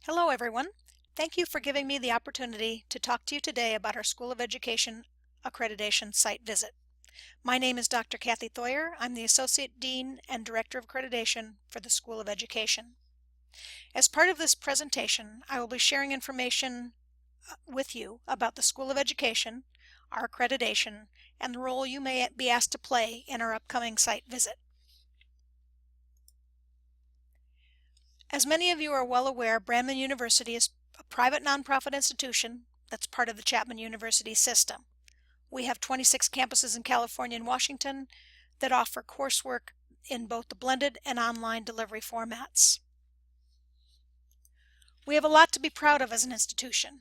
Hello everyone. Thank you for giving me the opportunity to talk to you today about our School of Education Accreditation site visit. My name is Dr. Kathy Thoyer. I'm the Associate Dean and Director of Accreditation for the School of Education. As part of this presentation, I will be sharing information with you about the School of Education, our accreditation, and the role you may be asked to play in our upcoming site visit. As many of you are well aware, Brandman University is a private nonprofit institution that's part of the Chapman University system. We have 26 campuses in California and Washington that offer coursework in both the blended and online delivery formats. We have a lot to be proud of as an institution.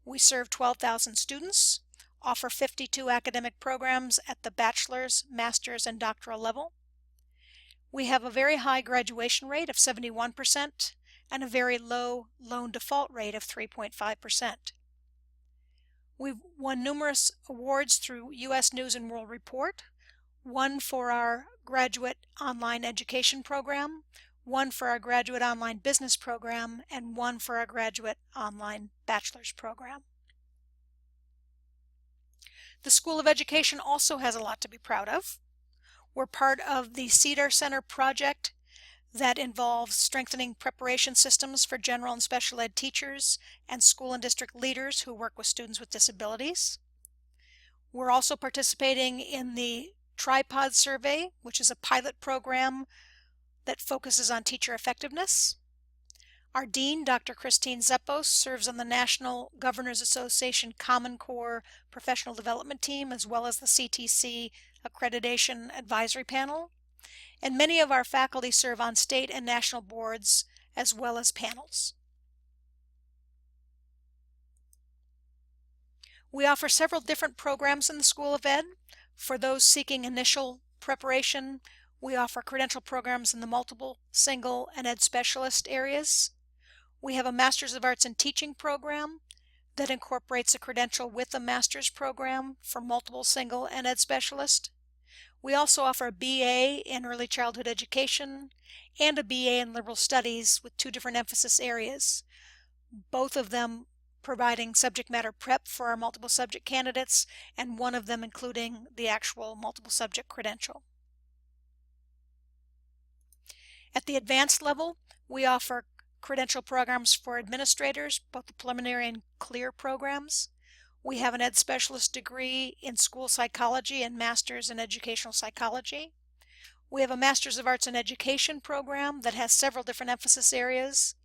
We serve 12,000 students, offer 52 academic programs at the bachelor's, master's, and doctoral level. We have a very high graduation rate of 71% and a very low loan default rate of 3.5%. We've won numerous awards through U.S. News and World Report, one for our graduate online education program, one for our graduate online business program, and one for our graduate online bachelor's program. The School of Education also has a lot to be proud of. We're part of the CEDAR Center project that involves strengthening preparation systems for general and special ed teachers and school and district leaders who work with students with disabilities. We're also participating in the Tripod Survey, which is a pilot program that focuses on teacher effectiveness. Our Dean, Dr. Christine Zeppos, serves on the National Governors Association Common Core Professional Development Team, as well as the CTC Accreditation Advisory Panel. And many of our faculty serve on state and national boards, as well as panels. We offer several different programs in the School of Ed. For those seeking initial preparation, we offer credential programs in the multiple, single, and ed specialist areas. We have a Master's of Arts in Teaching program that incorporates a credential with a master's program for multiple, single, and ed specialist. We also offer a BA in Early Childhood Education and a BA in Liberal Studies with two different emphasis areas, both of them providing subject matter prep for our multiple subject candidates, and one of them including the actual multiple subject credential. At the advanced level, we offer credential programs for administrators, both the preliminary and clear programs. We have an ed specialist degree in school psychology and master's in educational psychology. We have a Master's of Arts in Education program that has several different emphasis areas,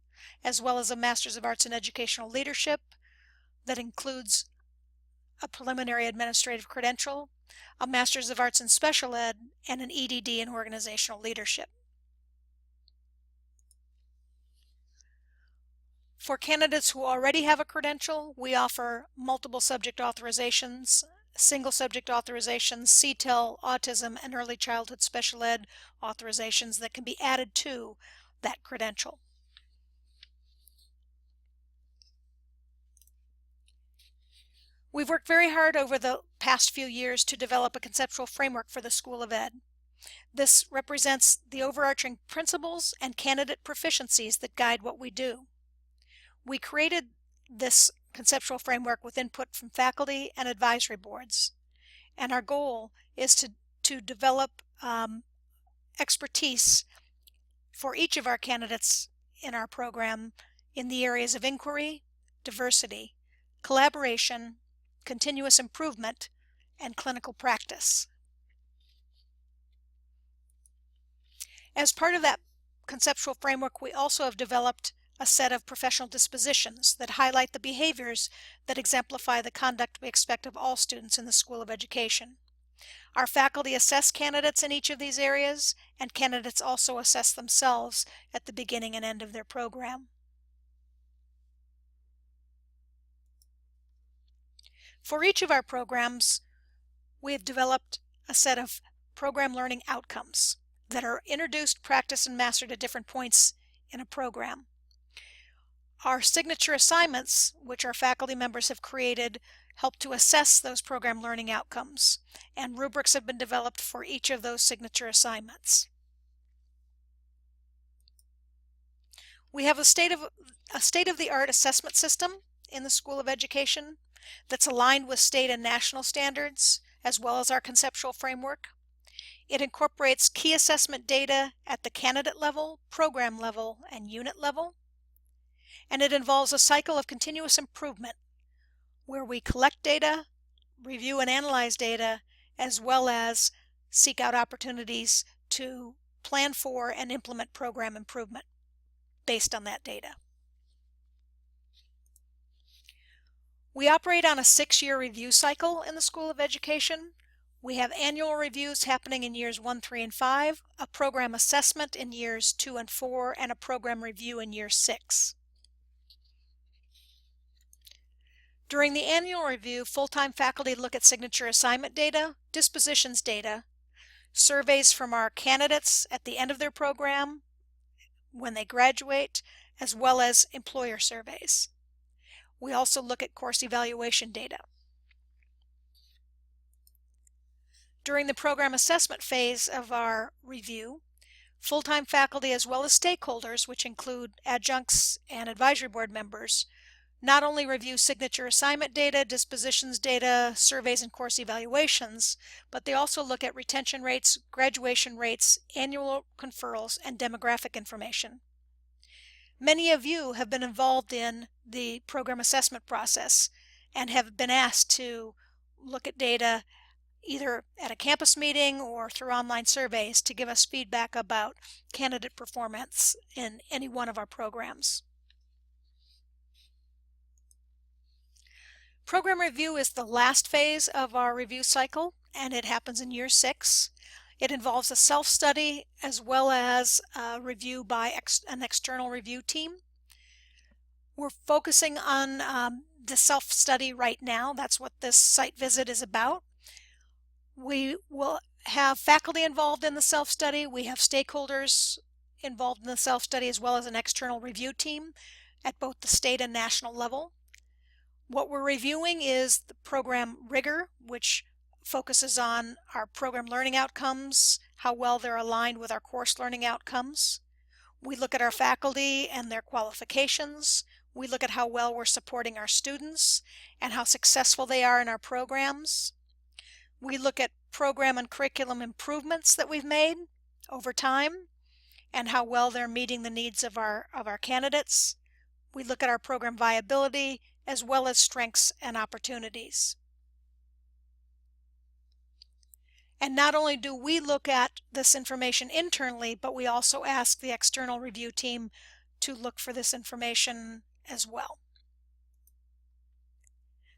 as well as a Master's of Arts in Educational Leadership that includes a preliminary administrative credential, a Master's of Arts in Special Ed, and an EDD in Organizational Leadership. For candidates who already have a credential, we offer multiple subject authorizations, single subject authorizations, CTEL, autism, and early childhood special ed authorizations that can be added to that credential. We've worked very hard over the past few years to develop a conceptual framework for the School of Ed. This represents the overarching principles and candidate proficiencies that guide what we do. We created this conceptual framework with input from faculty and advisory boards, and our goal is to develop expertise for each of our candidates in our program in the areas of inquiry, diversity, collaboration, continuous improvement, and clinical practice. As part of that conceptual framework, we also have developed a set of professional dispositions that highlight the behaviors that exemplify the conduct we expect of all students in the School of Education. Our faculty assess candidates in each of these areas, and candidates also assess themselves at the beginning and end of their program. For each of our programs, we have developed a set of program learning outcomes that are introduced, practiced, and mastered at different points in a program. Our signature assignments, which our faculty members have created, help to assess those program learning outcomes, and rubrics have been developed for each of those signature assignments. We have a state-of-the-art assessment system in the School of Education that's aligned with state and national standards, as well as our conceptual framework. It incorporates key assessment data at the candidate level, program level, and unit level. And it involves a cycle of continuous improvement where we collect data, review and analyze data, as well as seek out opportunities to plan for and implement program improvement based on that data. We operate on a 6-year review cycle in the School of Education. We have annual reviews happening in years 1, 3, and 5, a program assessment in years 2 and 4, and a program review in year 6. During the annual review, full-time faculty look at signature assignment data, dispositions data, surveys from our candidates at the end of their program when they graduate, as well as employer surveys. We also look at course evaluation data. During the program assessment phase of our review, full-time faculty as well as stakeholders, which include adjuncts and advisory board members, not only review signature assignment data, dispositions data, surveys, and course evaluations, but they also look at retention rates, graduation rates, annual conferrals, and demographic information. Many of you have been involved in the program assessment process and have been asked to look at data either at a campus meeting or through online surveys to give us feedback about candidate performance in any one of our programs. Program review is the last phase of our review cycle, and it happens in year 6. It involves a self-study as well as a review by an external review team. We're focusing on the self-study right now. That's what this site visit is about. We will have faculty involved in the self-study. We have stakeholders involved in the self-study as well as an external review team at both the state and national level. What we're reviewing is the program rigor, which focuses on our program learning outcomes, how well they're aligned with our course learning outcomes. We look at our faculty and their qualifications. We look at how well we're supporting our students and how successful they are in our programs. We look at program and curriculum improvements that we've made over time and how well they're meeting the needs of our candidates. We look at our program viability as well as strengths and opportunities. And not only do we look at this information internally, but we also ask the external review team to look for this information as well.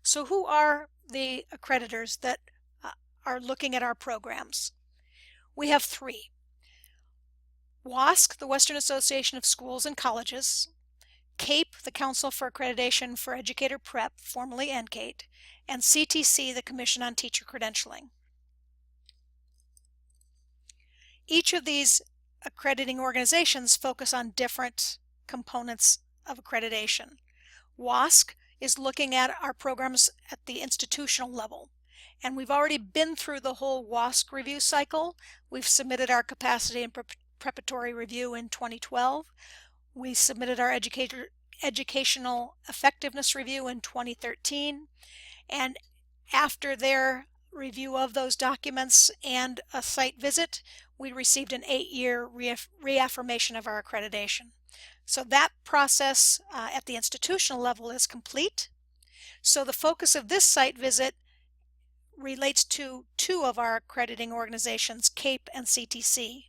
So who are the accreditors that are looking at our programs? We have 3. WISC, the Western Association of Schools and Colleges, CAPE, the Council for Accreditation for Educator Prep, formerly NCATE, and CTC, the Commission on Teacher Credentialing. Each of these accrediting organizations focus on different components of accreditation. WISC is looking at our programs at the institutional level, and we've already been through the whole WISC review cycle. We've submitted our capacity and preparatory review in 2012. We submitted our educational effectiveness review in 2013, and after their review of those documents and a site visit, we received an 8-year reaffirmation of our accreditation. So that process at the institutional level is complete. So the focus of this site visit relates to 2 of our accrediting organizations, CAPE and CTC.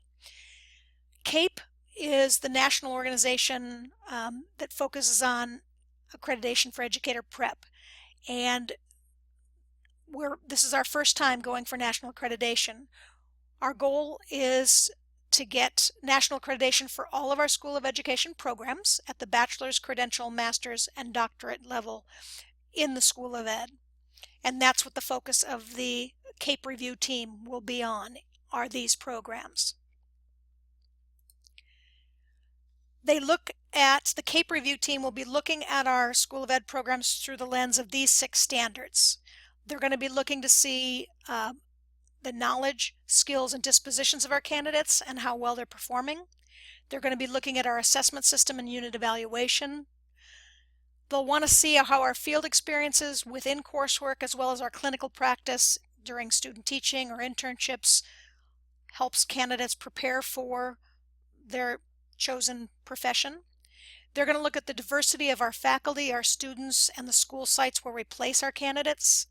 CAPE is the national organization that focuses on accreditation for educator prep, and this is our first time going for national accreditation. Our goal is to get national accreditation for all of our School of Education programs at the Bachelors, Credential, Masters, and Doctorate level in the School of Ed. And that's what the focus of the CAPE review team will be on, are these programs. The CAPE review team will be looking at our School of Ed programs through the lens of these 6 standards. They're going to be looking to see the knowledge, skills, and dispositions of our candidates and how well they're performing. They're going to be looking at our assessment system and unit evaluation. They'll want to see how our field experiences within coursework as well as our clinical practice during student teaching or internships helps candidates prepare for their chosen profession. They're going to look at the diversity of our faculty, our students, and the school sites where we place our candidates.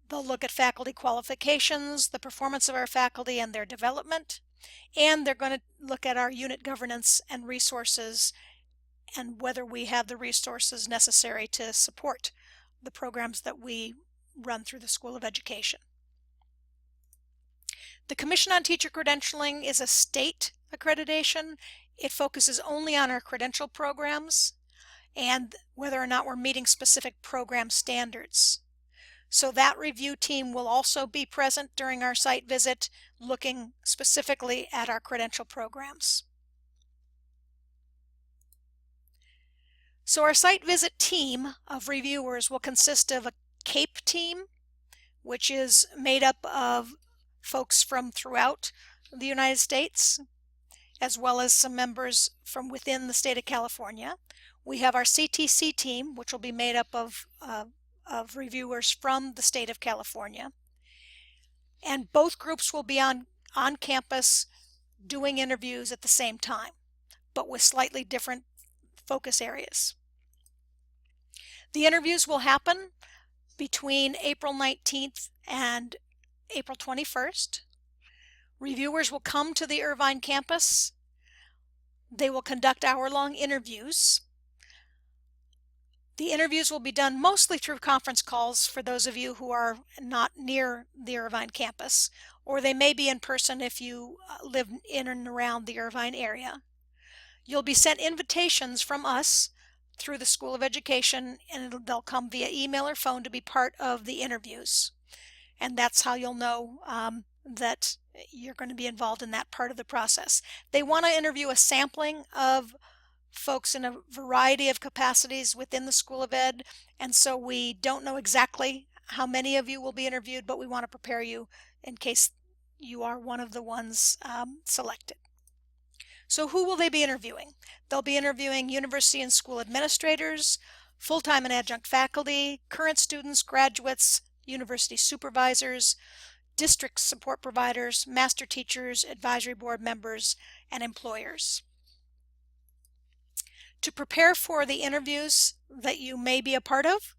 They'll look at faculty qualifications, the performance of our faculty and their development, and they're going to look at our unit governance and resources and whether we have the resources necessary to support the programs that we run through the School of Education. The Commission on Teacher Credentialing is a state accreditation. It focuses only on our credential programs and whether or not we're meeting specific program standards. So that review team will also be present during our site visit, looking specifically at our credential programs. So our site visit team of reviewers will consist of a CAPE team, which is made up of folks from throughout the United States, as well as some members from within the state of California. We have our CTC team, which will be made up of reviewers from the state of California. And both groups will be on campus doing interviews at the same time, but with slightly different focus areas. The interviews will happen between April 19th and April 21st. Reviewers will come to the Irvine campus. They will conduct hour-long interviews. The interviews will be done mostly through conference calls for those of you who are not near the Irvine campus, or they may be in person if you live in and around the Irvine area. You'll be sent invitations from us through the School of Education, and they'll come via email or phone to be part of the interviews. And that's how you'll know that you're going to be involved in that part of the process. They want to interview a sampling of folks in a variety of capacities within the School of Ed, and so we don't know exactly how many of you will be interviewed, but we want to prepare you in case you are one of the ones selected. So who will they be interviewing? They'll be interviewing university and school administrators, full-time and adjunct faculty, current students, graduates, university supervisors, district support providers, master teachers, advisory board members, and employers. To prepare for the interviews that you may be a part of,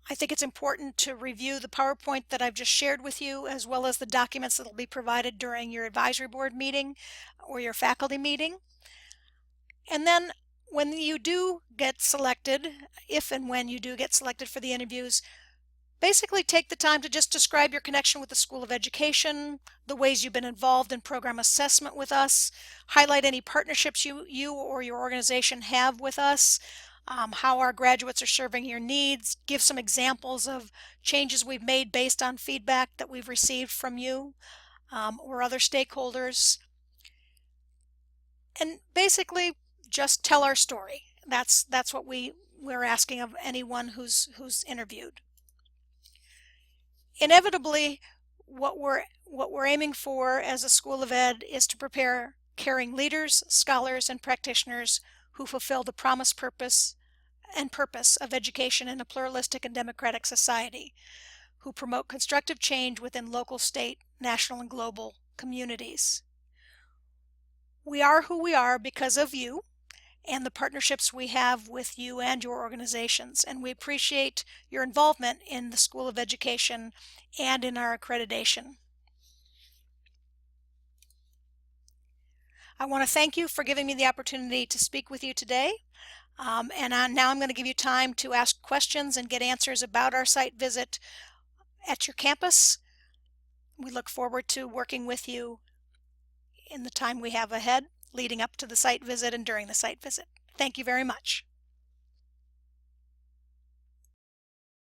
I think it's important to review the PowerPoint that I've just shared with you, as well as the documents that will be provided during your advisory board meeting or your faculty meeting. And then when you do get selected, if and when you do get selected for the interviews, basically take the time to just describe your connection with the School of Education, the ways you've been involved in program assessment with us, highlight any partnerships you or your organization have with us, how our graduates are serving your needs, give some examples of changes we've made based on feedback that we've received from you or other stakeholders, and basically just tell our story. That's what we're asking of anyone who's interviewed. Inevitably, what we're aiming for as a School of Ed is to prepare caring leaders, scholars, and practitioners who fulfill the promise, purpose of education in a pluralistic and democratic society, who promote constructive change within local, state, national, and global communities. We are who we are because of you and the partnerships we have with you and your organizations, and we appreciate your involvement in the School of Education and in our accreditation. I want to thank you for giving me the opportunity to speak with you today. Now I'm going to give you time to ask questions and get answers about our site visit at your campus. We look forward to working with you in the time we have ahead, leading up to the site visit and during the site visit. Thank you very much.